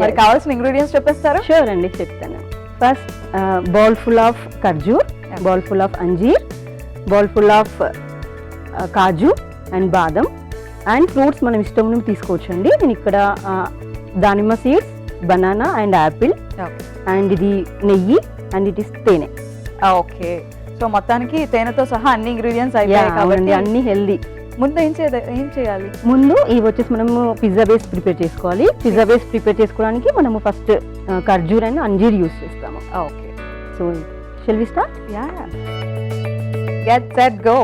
మరి కావాల్సిన ingredients చెప్పేస్తారా? Sure అండి, చెప్తాను. First bowl full of kharjur, bowl full of anjeer, bowl full of kaju and badam and fruits మనం ఇష్టం నుండి తీసుకోవచ్చండి. నేను ఇక్కడ దానిమ్మ seeds, banana and apple and ఇది నెయ్యి అండ్ ఇట్ ఇస్ తేనె. ఓకే, సో మొత్తానికి తేనెతో సహా అన్ని ఇంగ్రీడియంట్స్ అయిపోయాయి కాబట్టి అన్ని హెల్దీ. ముందు ఏం చేయాలి? ముందు ఇవి వచ్చేసి మనము పిజ్జా బేస్ ప్రిపేర్ చేసుకోవాలి. పిజ్జా బేస్ ప్రిపేర్ చేసుకోవడానికి మనము ఫస్ట్ ఖర్జూర్ అండ్ అంజీర్ యూస్ చేస్తాము. Okay, so shall we start? Yeah, get set go.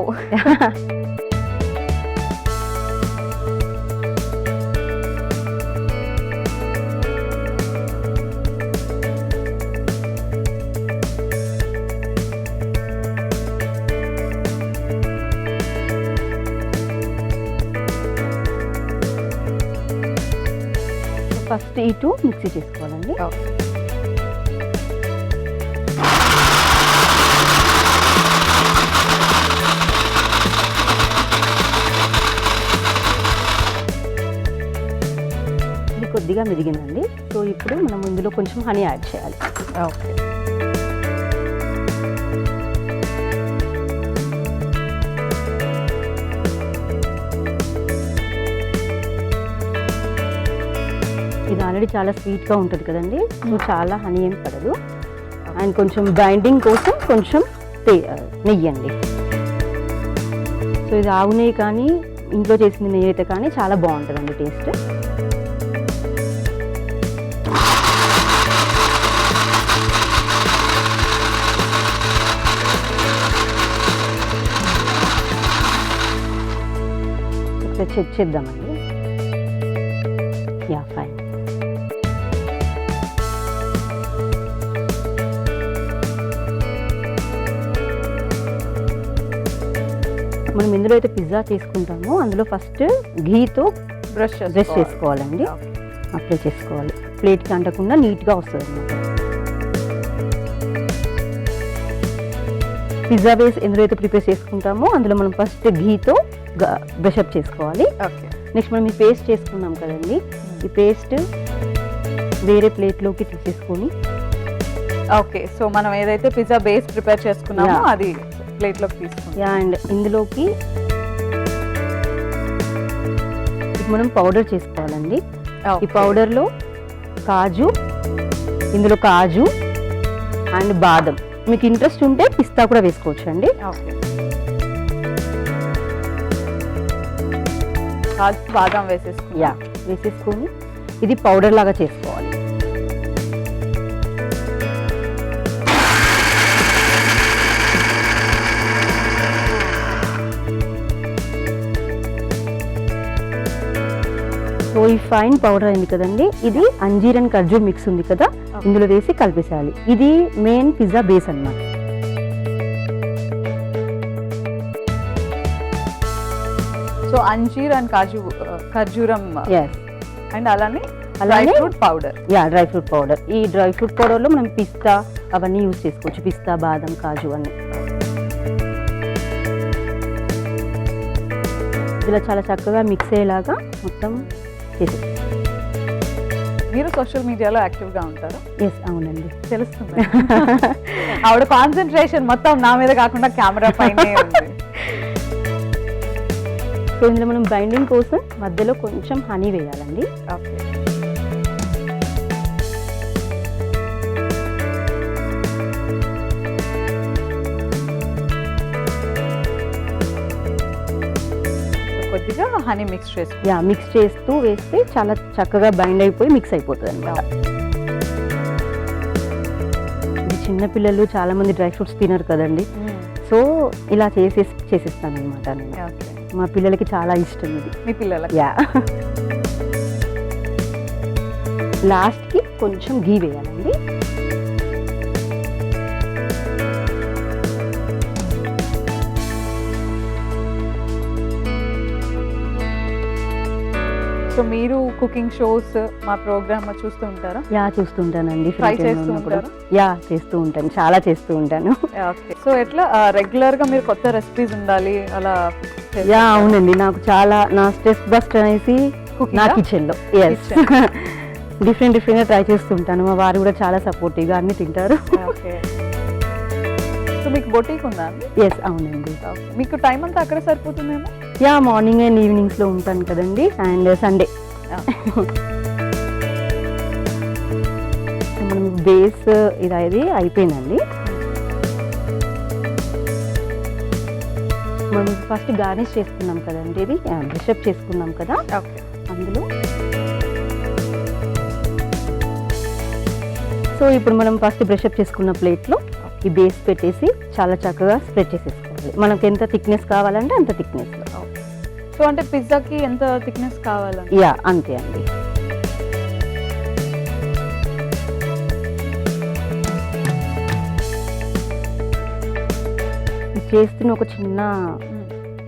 First ఈ టూ మిక్సీ చేసుకోవాలండి. ఇది కొద్దిగా మెదిగిందండి. సో ఇప్పుడు మనం ఇందులో కొంచెం హనీ యాడ్ చేయాలి. ఓకే, ఇది ఆల్రెడీ చాలా స్వీట్గా ఉంటుంది కదండి, సో చాలా హనీ ఏం పడదు. అండ్ కొంచెం బైండింగ్ కోసం కొంచెం నెయ్యి అండి. సో ఇది ఆవు నెయ్యి కానీ ఇంట్లో చేసిన నెయ్యి అయితే కానీ చాలా బాగుంటుందండి టేస్ట్. ఒకసారి చెక్ చేద్దామండి. Yeah, fine. మనం ఎందులో అయితే పిజ్జా చేసుకుంటామో అందులో ఫస్ట్ ఘీతో బ్రష్ చేసుకోవాలండి. అప్లై చేసుకోవాలి, ప్లేట్కి అంటకుండా నీట్గా వస్తుంది అన్నమాట. పిజ్జా బేస్ ఎందులో అయితే ప్రిపేర్ చేసుకుంటామో అందులో మనం ఫస్ట్ ఘీతో బ్రష్ అప్ చేసుకోవాలి. నెక్స్ట్ మనం ఈ పేస్ట్ చేసుకున్నాం కదండి, ఈ పేస్ట్ వేరే ప్లేట్లోకి తీసేసుకొని. ఓకే, సో మనం ఏదైతే పిజ్జా బేస్ ప్రిపేర్ చేసుకున్నామో అది ప్లేట్లోకి తీసుకుంటాం. అండ్ ఇందులోకి మనం పౌడర్ చేసుకోవాలండి. ఈ పౌడర్లో కాజు, ఇందులో కాజు అండ్ బాదం, మీకు ఇంట్రెస్ట్ ఉంటే పిస్తా కూడా వేసుకోవచ్చు అండి. ఓకే, కాజు బాదం వేసేసుకొని ఇది పౌడర్ లాగా చేసుకోవాలి. సో ఈ ఫైన్ పౌడర్ అయింది కదండి, ఇది అంజీర్ అండ్ ఖర్జూర్ మిక్స్ ఉంది కదా, ఇందులో వేసి కలిపేసేయాలి. ఇది మెయిన్ పిజ్జా బేస్ అన్నమాట. సో అంజీర్ అండ్ ఖర్జూరం అండ్ అలానే fruit powder. Dry fruit powder. ఈ డ్రై ఫ్రూట్ పౌడర్లో మనం పిస్తా అవన్నీ యూజ్ చేసుకోవచ్చు, పిస్తా, బాదం, కాజు అన్నీ. ఇలా చాలా చక్కగా మిక్స్ అయ్యేలాగా మొత్తం చేసి. మీరు సోషల్ మీడియాలో యాక్టివ్గా ఉంటారు? ఎస్, అవునండి, తెలుస్తుంది. ఆవిడ కాన్సన్ట్రేషన్ మొత్తం నా మీద కాకుండా కెమెరా పైనే ఉంది. సో ఇందులో మనం బైండింగ్ కోసం మధ్యలో కొంచెం హనీ వేయాలండి. ఓకే, కొద్దిగా హనీ మిక్స్ చేస్తూ వేస్తే చాలా చక్కగా బైండ్ అయిపోయి మిక్స్ అయిపోతుంది అన్నమాట. ఇది చిన్నపిల్లలు చాలా మంది డ్రై ఫ్రూట్స్ తినరు కదండి, సో ఇలా చేసేస్తాను అనమాట నేను. మా పిల్లలకి చాలా ఇష్టం ఇది. మీ పిల్లలకి? లాస్ట్కి కొంచెం ఘీ వేయాలండి. సో మీరు కుకింగ్ షోస్ మా ప్రోగ్రామ్ చూస్తూ ఉంటారా? చూస్తుంటానండి. ట్రై చేస్తూ ఉంటారా? చేస్తూ ఉంటాను, చాలా చేస్తూ ఉంటాను. ఓకే, సో ఎట్లా రెగ్యులర్ గా మీరు కొత్త రెసిపీస్ ఉండాలి అలా? అవునండి, నాకు చాలా నా స్ట్రెస్ బస్ట్ అనేసి నా కిచెన్ లో. డిఫరెంట్గా ట్రై చేస్తుంటాను. మా వారు కూడా చాలా సపోర్టివ్గా అన్ని తింటారు. ఓకే. సో మీకు బొటీక్ ఉందా అండి? ఎస్, అవునండి. మీకు టైం అంతా అక్కడ సరిపోతుందేమో? యా, మార్నింగ్ అండ్ ఈవినింగ్స్లో ఉంటాను కదండి, అండ్ సండే. మనం బేస్ ఇది అయిపోయిందండి. మనం ఫస్ట్ గార్నిష్ చేసుకున్నాం కదండి, ఇది బ్రషప్ చేసుకున్నాం కదా, ఓకే. అందులో సో ఇప్పుడు మనం ఫస్ట్ బ్రషప్ చేసుకున్న ప్లేట్లో ఈ బేస్ పెట్టేసి చాలా చక్కగా స్ప్రెడ్ చేసేసుకోవాలి. మనకు ఎంత థిక్నెస్ కావాలంటే అంత థిక్నెస్లో. సో అంటే పిజ్జాకి ఎంత థిక్నెస్ కావాలండి? యా, అంతే అండి. చేస్తున్న ఒక చిన్న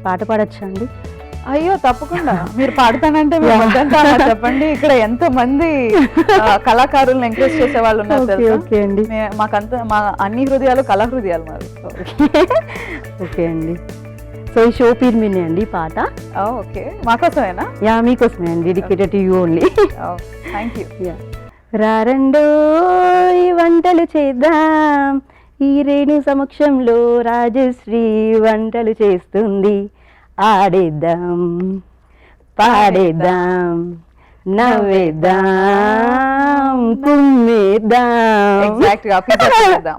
పాట పాడచ్చా అండి? అయ్యో తప్పకుండా, మీరు పాడతానంటే చెప్పండి. ఇక్కడ ఎంత మంది కళాకారులను ఎంకరేజ్ చేసే వాళ్ళు ఉన్నారు తెలుసా? ఓకే అండి. మాకంతా మా అన్ని హృదయాలు కళా హృదయాలు మాది. ఓకే అండి. సో ఈ షో పేరు మీనే అండి పాట. ఓకే, మాకోసమేనా? యా, మీకోసమే అండి, dedicated to you only. Thank you. రారండో ఈ వంటలు చేద్దాం, ఈ రేణు సమక్షంలో రాజశ్రీ వంటలు చేస్తుంది. ఆడేద్దాం, పాడేద్దాం, నవ్వేద్దాం, కుమ్మేద్దాం. ఎగ్జాక్ట్ గా పిజ్జా చేద్దాం.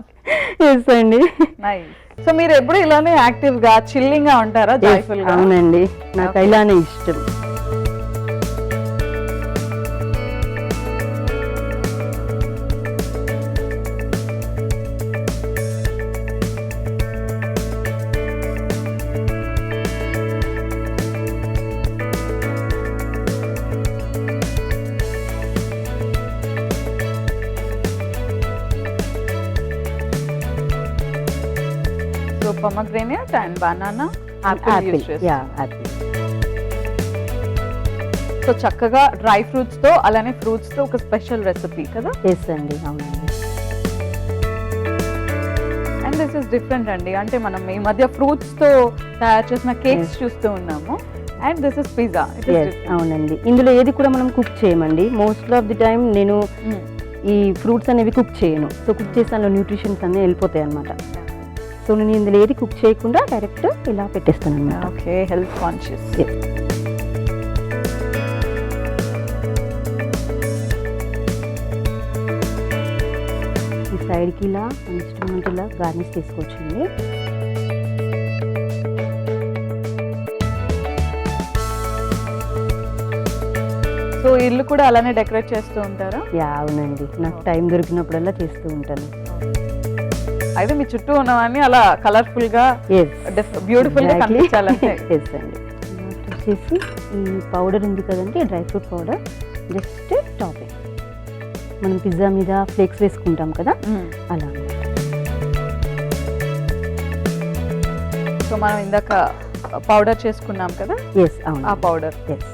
ఎస్ అండి. నైస్. సో మీరు ఎప్పుడు ఇలానే యాక్టివ్ గా చిల్లింగ్ గా ఉంటారా? జాయ్ఫుల్ గా? అవునండి, నాకు ఇలానే ఇష్టం. So pomegranate and banana, apple Apple. use చేస్తాం. Yeah, Apple. సో చక్కగా డ్రై ఫ్రూట్స్ తో అలానే ఫ్రూట్స్ తో ఒక స్పెషల్ రెసిపీ కదా. ఎస్ అండి, అవునండి. అండ్ దిస్ ఇస్ డిఫరెంట్ అండి, అంటే మనం ఈ మధ్య ఫ్రూట్స్ తో తయారు చేసిన కేక్స్ చూస్తూ ఉన్నాము. And this is pizza. అవునండి, ఇందులో ఏది కూడా మనం కుక్ చేయమండి. మోస్ట్ ఆఫ్ ది టైం నేను ఈ ఫ్రూట్స్ అనేవి కుక్ చేయను. సో కుక్ చేస్తే అందులో న్యూట్రిషన్స్ అన్నీ వెళ్ళిపోతాయి అనమాట. సో నేను ఇందులో ఏది కుక్ చేయకుండా డైరెక్ట్ ఇలా పెట్టేస్తాను అనమాట. Okay, health conscious. ఈ సైడ్కి ఇలా ఇన్స్ట్రుమెంట్ ఇలా గార్నిష్ చేసుకోవచ్చండి. సో ఇల్లు కూడా అలానే డెకరేట్ చేస్తూ ఉంటారా? యా, అవునండి, నాకు టైం దొరికినప్పుడల్లా చేస్తూ ఉంటాను. అయితే మీ చుట్టూ ఉన్నవన్నీ అలా కలర్ఫుల్ గా బ్యూటిఫుల్ గా కనిపించాలంటే. ఎస్ అండి. వచ్చేసి ఈ పౌడర్ ఉంది కదండి, dry fruit powder, just topping. మనం పిజ్జా మీద ఫ్లేక్స్ వేసుకుంటాం కదా, అలా. సో మనం ఇందాక పౌడర్ చేసుకున్నాం కదా. ఎస్, అవును, ఆ powder. Yes,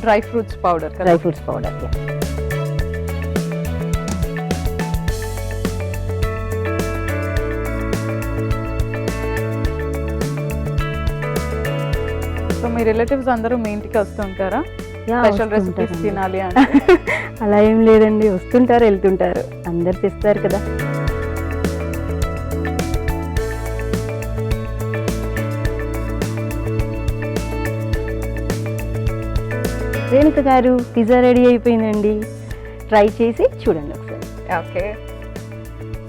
dry fruits powder. Dry fruits powder. So మీ రిలేటివ్స్ అందరూ మీ ఇంటికి వస్తూ ఉంటారా? యా, స్పెషల్ రెసిపీస్ వస్తుంటారండి. తినాలి అంటే? అలా ఏం లేదండి, వస్తుంటారు వెళ్తుంటారు, అందరు చేస్తారు కదా. రేణుక గారు, పిజ్జా రెడీ అయిపోయిందండి, ట్రై చేసి చూడండి ఒకసారి. Okay.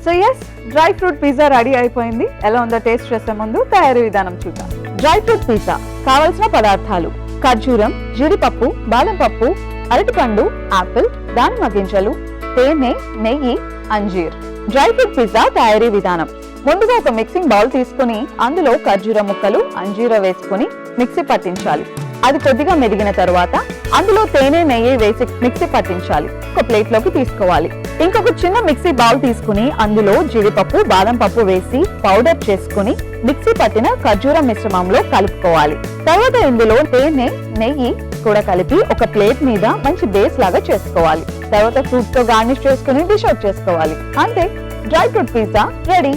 So yes, dry fruit pizza ready అయిపోయింది. ఎలా ఉందో టేస్ట్ చేసే ముందు తయారీ విధానం చూద్దాం. డ్రై ఫ్రూట్ పిజ్జా కావలసిన పదార్థాలు: ఖర్జూరం, జీడిపప్పు, బాదం పప్పు, అరటిపండు, ఆపిల్, దానిమ్మ గింజలు, తేనె, నెయ్యి, అంజీర్. డ్రై ఫ్రూట్ పిజ్జా తయారీ విధానం: ముందుగా ఒక మిక్సింగ్ బౌల్ తీసుకుని అందులో ఖర్జూర ముక్కలు, అంజీర వేసుకుని మిక్సీ పట్టించాలి. అది కొద్దిగా మెదిగిన తరువాత అందులో తేనె, నెయ్యి వేసి మిక్సీ పట్టించాలి. ఒక ప్లేట్ లోకి తీసుకోవాలి. ఇంకొక చిన్న మిక్సీ బౌల్ తీసుకుని అందులో జీడిపప్పు, బాదం పప్పు వేసి పౌడర్ చేసుకుని మిక్సీ పట్టిన ఖర్జూర మిశ్రమంలో కలుపుకోవాలి. తర్వాత ఇందులో తేనె, నెయ్యి కూడా కలిపి ఒక ప్లేట్ మీద మంచి బేస్ లాగా చేసుకోవాలి. తర్వాత ఫ్రూట్ తో గార్నిష్ చేసుకుని డిష్ అవుట్ చేసుకోవాలి. అంతే, డ్రై ఫ్రూట్ పిజ్జా రెడీ.